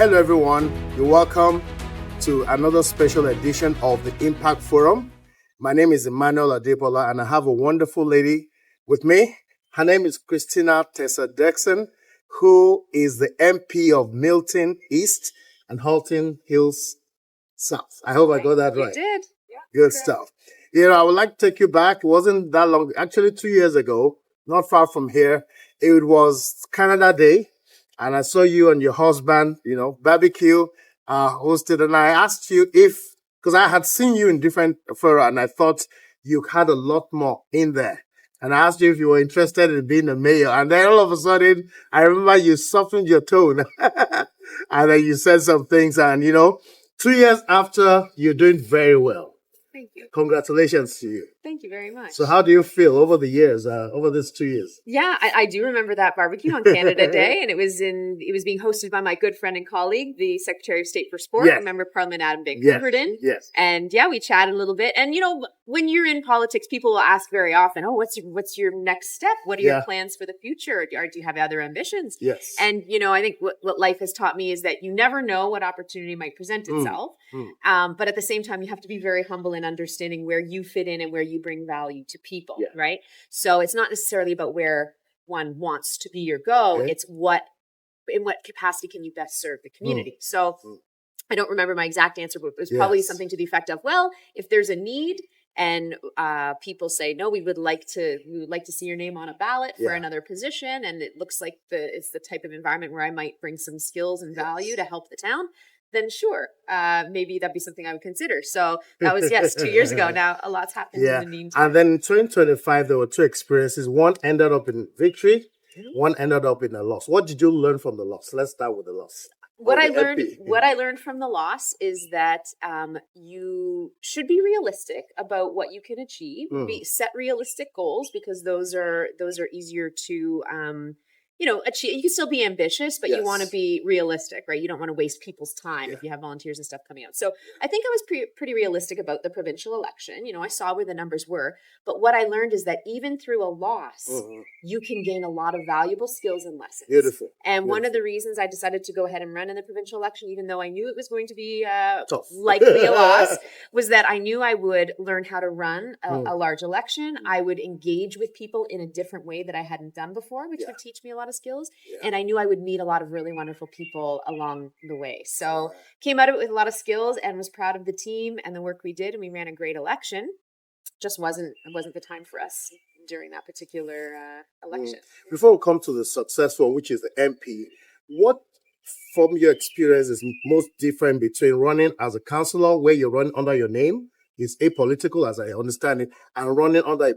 Hello, everyone. You're welcome to another special edition of the Impact Forum. My name is Emmanuel Adepola, and I have a wonderful lady with me. Her name is Kristina Tesser-Derksen, who is the MP of Milton East and Halton Hills South. I hope I got that right. You did. Yeah. Good stuff. I would like to take you back. It wasn't that long, actually 2 years ago, not far from here. It was Canada Day, and I saw you and your husband, barbecue, hosted, and I asked you because I had seen you in different fora, and I thought you had a lot more in there. And I asked you if you were interested in being a mayor, and then all of a sudden, I remember you softened your tone, and then you said some things, and 2 years after, you're doing very well. Thank you. Congratulations to you. Thank you very much. So how do you feel over the years, over these 2 years? Yeah, I do remember that barbecue on Canada Day, and it was being hosted by my good friend and colleague, the Secretary of State for Sport, Yes. Member of Parliament Adam Van Yes. Couverton. Yes. And yeah, we chatted a little bit. And when you're in politics, people will ask very often, "Oh, what's your next step? What are your plans for the future? Or do you have other ambitions?" Yes. And I think what life has taught me is that you never know what opportunity might present itself. But at the same time, you have to be very humble in understanding where you fit in and where you bring value to people, right? So it's not necessarily about where one wants to be or go. Okay. It's in what capacity can you best serve the community? So I don't remember my exact answer, but it was probably something to the effect of, well, if there's a need and people say, no, we would like to see your name on a ballot for another position, and it looks like it's the type of environment where I might bring some skills and value to help the town, then sure, maybe that'd be something I would consider. So that was, 2 years ago. Now a lot's happened in the meantime. And then in 2025, there were two experiences. One ended up in victory. One ended up in a loss. What did you learn from the loss? Let's start with the loss. What I learned from the loss is that you should be realistic about what you can achieve. Set realistic goals, because those are easier to achieve. You can still be ambitious, but you want to be realistic, right? You don't want to waste people's time if you have volunteers and stuff coming out. So I think I was pretty realistic about the provincial election. I saw where the numbers were, but what I learned is that even through a loss, you can gain a lot of valuable skills and lessons. Beautiful. And one of the reasons I decided to go ahead and run in the provincial election, even though I knew it was going to be tough, likely a loss, was that I knew I would learn how to run a large election. I would engage with people in a different way that I hadn't done before, which would teach me a lot of skills. And I knew I would meet a lot of really wonderful people along the way. So came out of it with a lot of skills and was proud of the team and the work we did. And we ran a great election. Just wasn't the time for us during that particular election. Before we come to the successful, which is the MP, what from your experience is most different between running as a councillor, where you run under your name, is apolitical as I understand it, and running under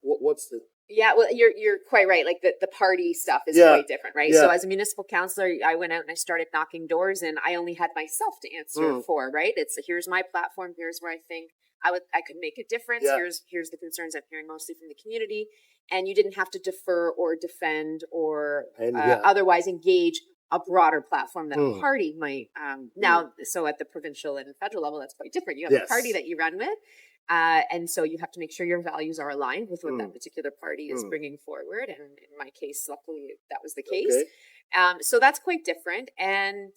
what's the... Yeah, well, you're quite right. Like the party stuff is quite different, right? So as a municipal councillor, I went out and I started knocking doors, and I only had myself to answer for, right? It's here's my platform, here's where I think I could make a difference. Here's the concerns I'm hearing mostly from the community, and you didn't have to defer or defend or otherwise engage a broader platform that a party might. Now, so at the provincial and federal level, that's quite different. You have a party that you run with. And so you have to make sure your values are aligned with what that particular party is bringing forward. And in my case, luckily, that was the case. Okay. So that's quite different. And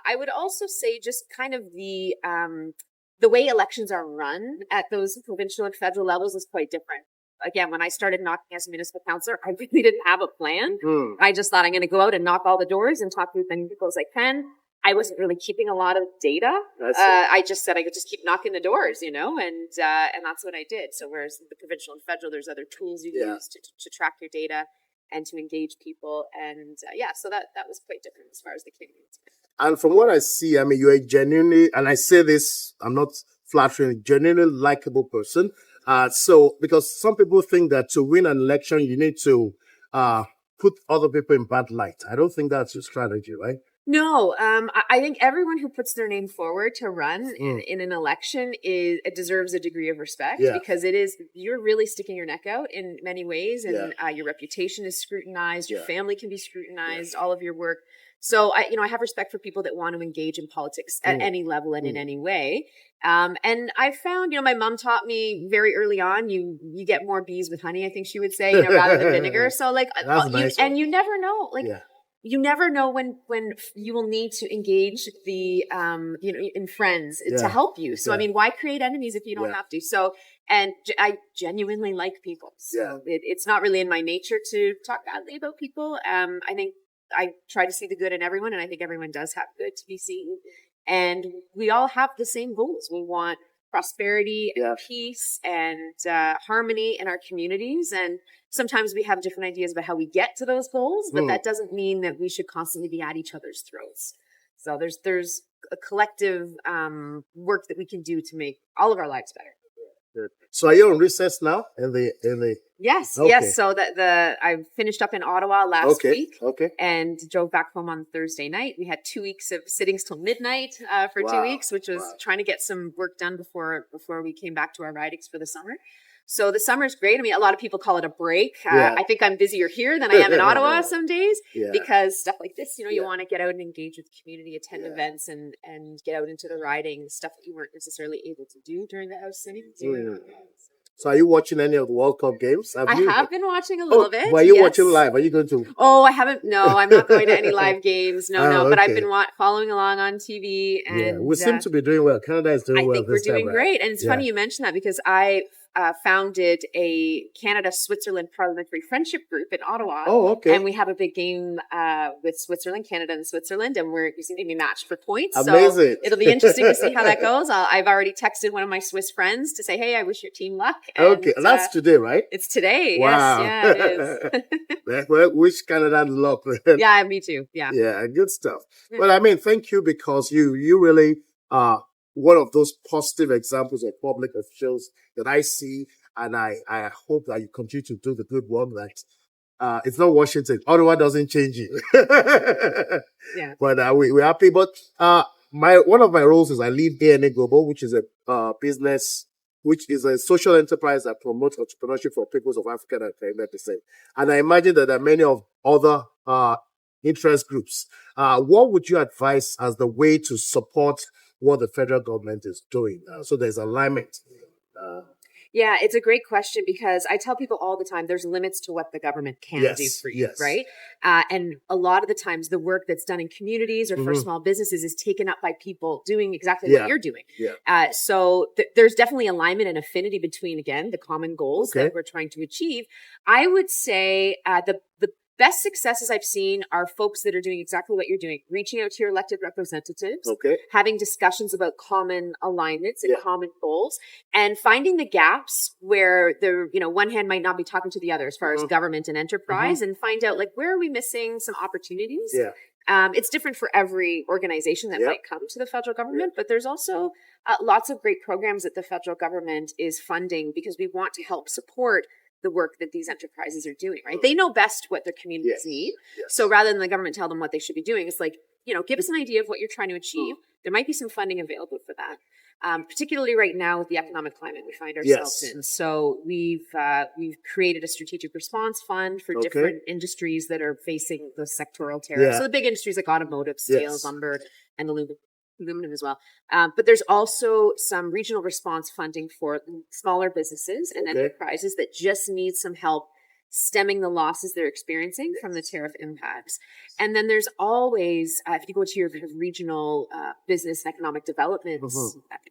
I would also say just kind of the way elections are run at those provincial and federal levels is quite different. Again, when I started knocking as a municipal councillor, I really didn't have a plan. I just thought I'm going to go out and knock all the doors and talk to as many people as I can. I wasn't really keeping a lot of data. I just said I could just keep knocking the doors, and that's what I did. So whereas the provincial and federal, there's other tools you use to track your data and to engage people. And so that was quite different as far as the candidates. And from what I see, I mean, you're a genuinely, and I say this, I'm not flattering, genuinely likable person. So because some people think that to win an election, you need to put other people in bad light. I don't think that's your strategy, right? No, I think everyone who puts their name forward to run in an election it deserves a degree of respect because you're really sticking your neck out in many ways, and your reputation is scrutinized, your family can be scrutinized, all of your work. So I have respect for people that want to engage in politics at any level and in any way. And I found, my mom taught me very early on, you get more bees with honey, I think she would say, rather than vinegar. So nice. And you never know, you never know when you will need to engage the in friends to help you. So I mean, why create enemies if you don't have to? So and I genuinely like people. So it's not really in my nature to talk badly about people. I think I try to see the good in everyone, and I think everyone does have good to be seen. And we all have the same goals. We want prosperity and peace and harmony in our communities. And sometimes we have different ideas about how we get to those goals, but that doesn't mean that we should constantly be at each other's throats. So there's a collective work that we can do to make all of our lives better. So are you on recess now in the Yes, yes. So I finished up in Ottawa last week and drove back home on Thursday night. We had 2 weeks of sittings till midnight for 2 weeks, which was trying to get some work done before we came back to our ridings for the summer. So the summer is great. I mean, a lot of people call it a break. I think I'm busier here than I am in Ottawa some days because stuff like this, you want to get out and engage with the community, attend events and get out into the riding, stuff that you weren't necessarily able to do during the house sitting. So are you watching any of the World Cup games? I have been watching a little bit. Are you watching live? Are you going to? Oh, I haven't. No, I'm not going to any live games. No. But I've been following along on TV. And we seem to be doing well. Canada is doing well. I think we're doing great. And it's funny you mentioned that because I founded a Canada-Switzerland Parliamentary Friendship Group in Ottawa. Oh, okay. And we have a big game with Switzerland, Canada and Switzerland, and we're using to be matched for points. Amazing. So it'll be interesting to see how that goes. I've already texted one of my Swiss friends to say, hey, I wish your team luck. And, that's today, right? It's today. Wow. Yes, yeah, it is. Well, wish Canada luck. Yeah, me too. Yeah. Yeah, good stuff. Well, I mean, thank you because you really are one of those positive examples of public officials that I see, and I hope that you continue to do the good work that it's not Washington. Ottawa doesn't change you. But we're happy. But one of my roles is I lead ANA Global, which is a business, which is a social enterprise that promotes entrepreneurship for peoples of African and Caribbean descent. And I imagine that there are many of other interest groups. What would you advise as the way to support what the federal government is doing so there's alignment? Yeah, it's a great question because I tell people all the time there's limits to what the government can do for you, right? And a lot of the times the work that's done in communities or for small businesses is taken up by people doing exactly what you're doing. So there's definitely alignment and affinity between, again, the common goals that we're trying to achieve. I would say the best successes I've seen are folks that are doing exactly what you're doing, reaching out to your elected representatives, having discussions about common alignments and common goals, and finding the gaps where one hand might not be talking to the other as far as government and enterprise, and find out where are we missing some opportunities. It's different for every organization that might come to the federal government, but there's also lots of great programs that the federal government is funding because we want to help support the work that these enterprises are doing, right? They know best what their communities need. So rather than the government tell them what they should be doing, it's give us an idea of what you're trying to achieve. There might be some funding available for that, particularly right now with the economic climate we find ourselves in. So we've created a strategic response fund for different industries that are facing those sectoral tariffs. So the big industries like automotive, steel, lumber, and aluminum as well. But there's also some regional response funding for smaller businesses and enterprises that just need some help stemming the losses they're experiencing from the tariff impacts. And then there's always, if you go to your regional business and economic development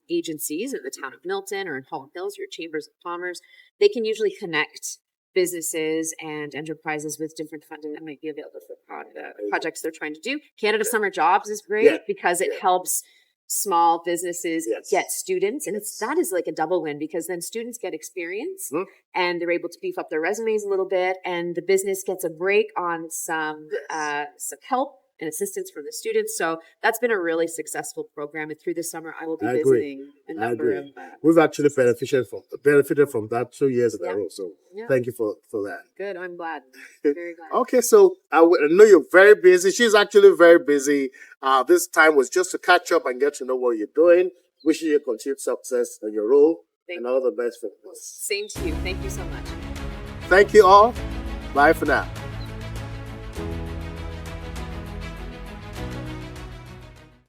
agencies in the town of Milton or in Halton Hills, your chambers of commerce, they can usually connect businesses and enterprises with different funding that might be available for projects they're trying to do. Canada Summer Jobs is great because it helps small businesses get students, and that is like a double win because then students get experience and they're able to beef up their resumes a little bit, and the business gets a break on some help and assistance from the students. So that's been a really successful program. And through the summer, I will be visiting a number of... We've actually benefited from that 2 years in a row. So thank you for that. Good. I'm glad. Very glad. Okay. So I know you're very busy. She's actually very busy. This time was just to catch up and get to know what you're doing. Wishing you continued success in your role and all the best for us. Same to you. Thank you so much. Thank you all. Bye for now.